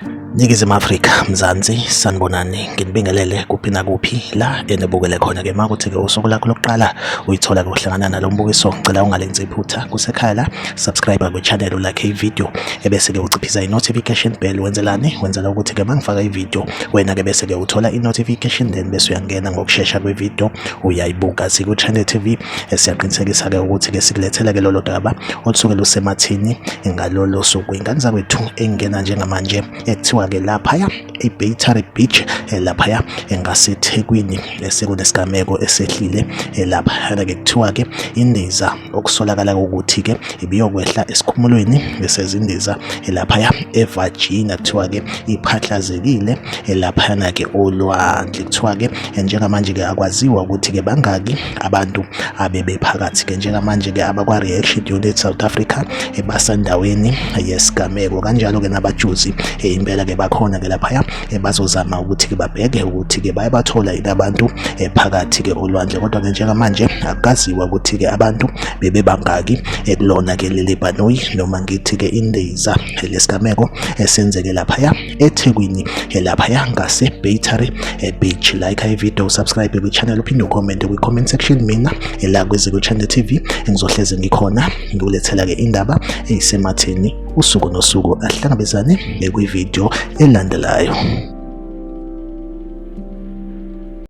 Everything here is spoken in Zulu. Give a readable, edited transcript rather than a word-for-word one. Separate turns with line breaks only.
Ningizimu Afrika, Mzansi, sanibonani, nginibingelele kuphi nakuphi la enibukele khona-ke makuthi-ke usuku lakho lokuqala uyithola-ke uhlangana nalo mbukiso, ngicela ungalenzi iphutha kusekhaya la, subscribe kwi-channel lakhe ivideo ebese-ke uciphiza i-notification bell. Wenzelani? Wenzela ukuthi-ke mangifaka ivideo wena-ke bese-ke uthola i-notification, then bese uyangena ngokushesha kwivideo uyayibuka. Siku-Channel TV siyaqinisekisa-ke ukuthi-ke sikulethela-ke lolo daba olusuke lusemathini ngalolo suku. Ingane zakwethu engena njengamanje ekuthiwa ke laphaya eBaytary Beach laphaya ngaseThekwini sekunesigameko esehlile lapha ke kuthiwa ke indiza okusolakala ukuthi ke ibiyokwehla esikhumulweni sezindiza laphaya eVirginia, kuthiwa ke iphahlazekile laphana ke olwandle. Kuthiwa ke njengamanje ke akwaziwa ukuthi ke bangaki abantu abebephakathi ke njengamanje ke abakwa Reaction Unit South Africa basendaweni yesigameko, kanjalo ke nabajuzi impela ke bakhona ke laphaya bazozama ukuthi ke babheke ukuthi ke bayabathola abantu phakathi ke olwandle, kodwa ke njengamanje akukaziwa ukuthi ke abantu bebebangaki ekulona ke leli bhanoyi noma ngithi ke indiza lesigameko esenzeke laphaya eThekwini laphaya ngase Baytary Beach. Like ivideo, subscribe kwi-channel, uphinde ucomment kwi-comment section. Mina la kwiZiko-Channel TV ngizohleze ngikhona ngikulethela ke indaba eyisematheni usuku nosuku. Ahlangabezane kwivideo elandelayo.